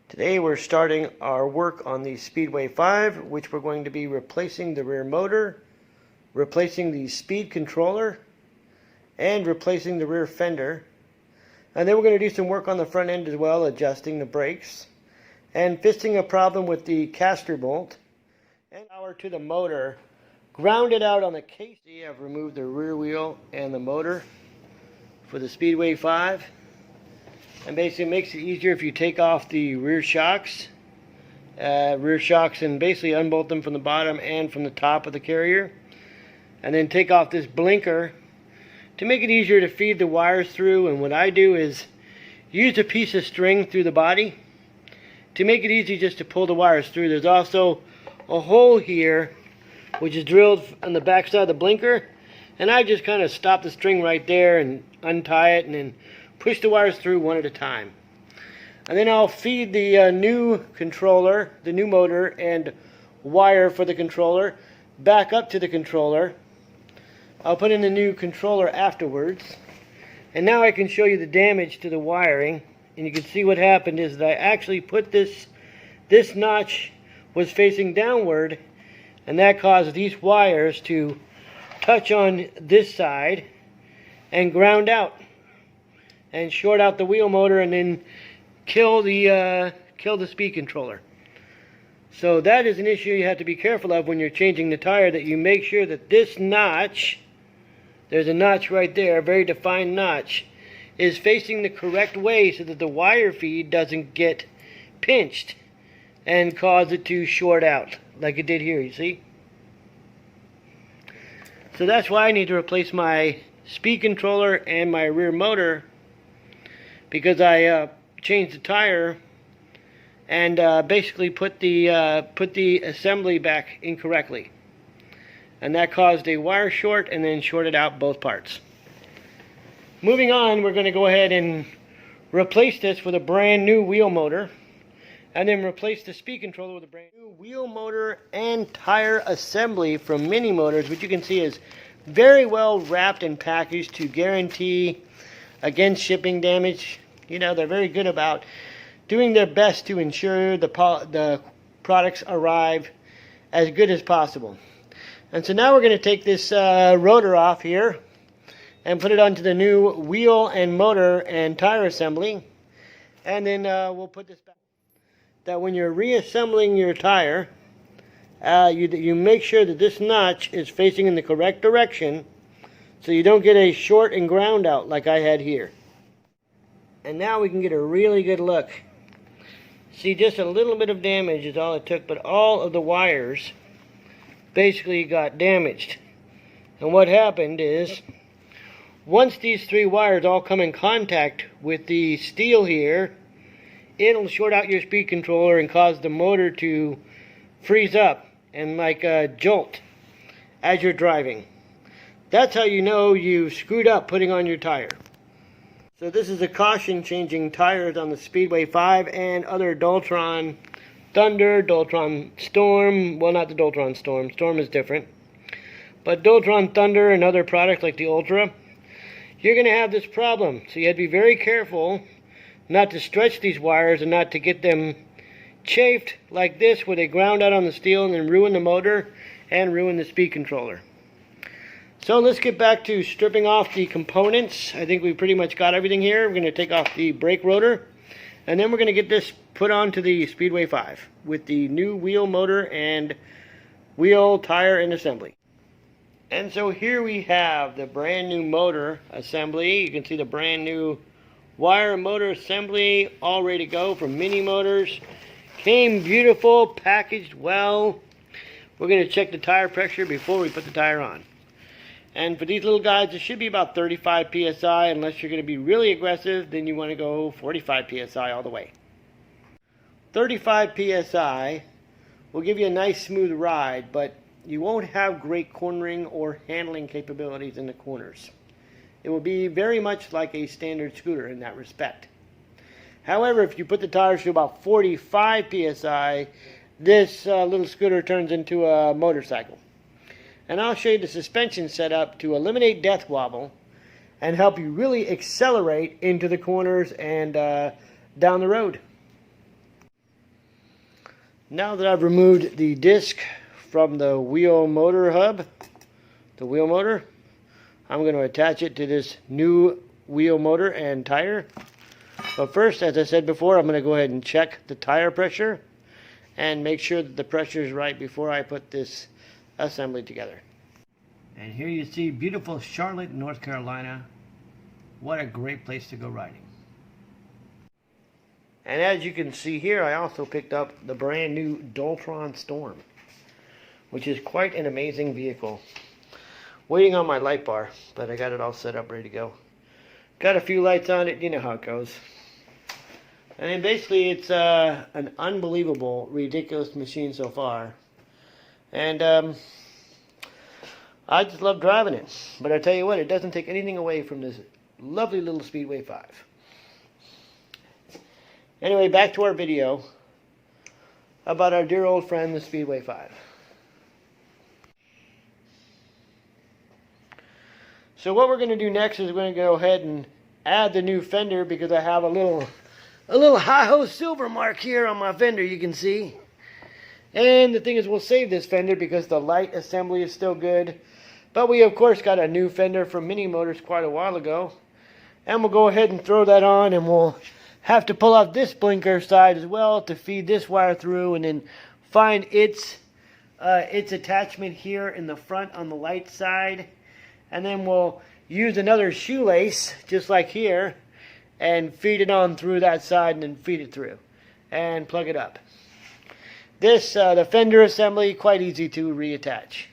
Today we're starting our work on the Speedway 5, which we're going to be replacing the rear motor, replacing the speed controller, and replacing the rear fender. And then we're going to do some work on the front end as well, adjusting the brakes, and fixing a problem with the caster bolt, and power to the motor. Grounded out on the case. I've removed the rear wheel and the motor for the Speedway 5. And basically it makes it easier if you take off the rear shocks and basically unbolt them from the bottom and from the top of the carrier. And then take off this blinker to make it easier to feed the wires through. And what I do is use a piece of string through the body to make it easy just to pull the wires through. There's also a hole here which is drilled on the back side of the blinker, and I just kind of stop the string right there and untie it and then push the wires through one at a time. And then I'll feed the new controller, the new motor and wire for the controller back up to the controller. I'll put in the new controller afterwards. And now I can show you the damage to the wiring. And you can see what happened is that I actually put this notch was facing downward, and that caused these wires to touch on this side and ground out and short out the wheel motor and then kill the speed controller. So that is an issue you have to be careful of when you're changing the tire, that you make sure that this notch, there's a notch right there, a very defined notch, is facing the correct way so that the wire feed doesn't get pinched and cause it to short out like it did here, you see? So that's why I need to replace my speed controller and my rear motor, because I changed the tire and basically put the assembly back incorrectly, and that caused a wire short and then shorted out both parts. Moving on, we're going to go ahead and replace this with a brand new wheel motor, and then replace the speed controller with a brand new wheel motor and tire assembly from Mini Motors, which you can see is very well wrapped and packaged to guarantee against shipping damage. You know, they're very good about doing their best to ensure the products arrive as good as possible. And so now we're going to take this rotor off here and put it onto the new wheel and motor and tire assembly. And then we'll put this back. That when you're reassembling your tire, you make sure that this notch is facing in the correct direction so you don't get a short and ground out like I had here. And now we can get a really good look. See, just a little bit of damage is all it took, but all of the wires basically got damaged. And what happened is, once these three wires all come in contact with the steel here, it'll short out your speed controller and cause the motor to freeze up and like jolt as you're driving. That's how you know you screwed up putting on your tire. So this is a caution changing tires on the Speedway 5 and other Dultron Thunder, Dultron Storm. Well, not the Dultron Storm. Storm is different. But Dultron Thunder and other products like the Ultra, you're going to have this problem. So you have to be very careful not to stretch these wires and not to get them chafed like this, where they ground out on the steel and then ruin the motor and ruin the speed controller. So let's get back to stripping off the components. I think we pretty much got everything here. We're going to take off the brake rotor, and then we're going to get this put onto the Speedway 5 with the new wheel motor and wheel, tire, and assembly. And so here we have the brand new motor assembly. You can see the brand new wire and motor assembly all ready to go from Mini Motors. Came beautiful, packaged well. We're going to check the tire pressure before we put the tire on. And for these little guys, it should be about 35 psi. Unless you're going to be really aggressive, then you want to go 45 psi all the way. 35 psi will give you a nice smooth ride, but you won't have great cornering or handling capabilities in the corners. It will be very much like a standard scooter in that respect. However, if you put the tires to about 45 psi, this little scooter turns into a motorcycle. And I'll show you the suspension setup to eliminate death wobble and help you really accelerate into the corners and down the road. Now that I've removed the disc from the wheel motor hub, the wheel motor, I'm going to attach it to this new wheel motor and tire. But first, as I said before, I'm going to go ahead and check the tire pressure and make sure that the pressure is right before I put this assembly together. And here you see beautiful Charlotte, North Carolina. What a great place to go riding. And as you can see here, I also picked up the brand new Doltron Storm, which is quite an amazing vehicle. Waiting on my light bar, but I got it all set up, ready to go. Got a few lights on it, you know how it goes. And then basically it's an unbelievable, ridiculous machine so far. And I just love driving it. But I tell you what, it doesn't take anything away from this lovely little Speedway 5. Anyway, back to our video about our dear old friend, the Speedway 5. So what we're going to do next is we're going to go ahead and add the new fender, because I have a little hi-ho silver mark here on my fender, you can see. And the thing is, we'll save this fender because the light assembly is still good. But we of course got a new fender from Mini Motors quite a while ago. And we'll go ahead and throw that on, and we'll have to pull out this blinker side as well to feed this wire through, and then find its attachment here in the front on the light side. And then we'll use another shoelace, just like here, and feed it on through that side, and then feed it through and plug it up. This, the fender assembly, quite easy to reattach.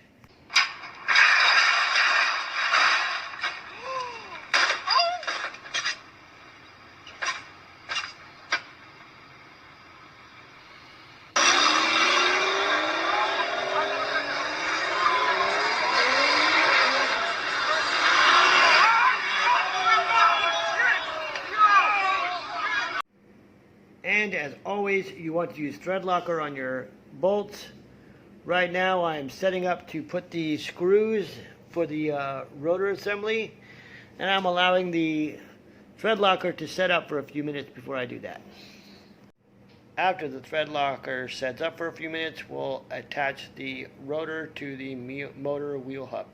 And as always, you want to use thread locker on your bolts. Right now I'm setting up to put the screws for the rotor assembly, and I'm allowing the thread locker to set up for a few minutes before I do that. After the thread locker sets up for a few minutes, we'll attach the rotor to the motor wheel hub.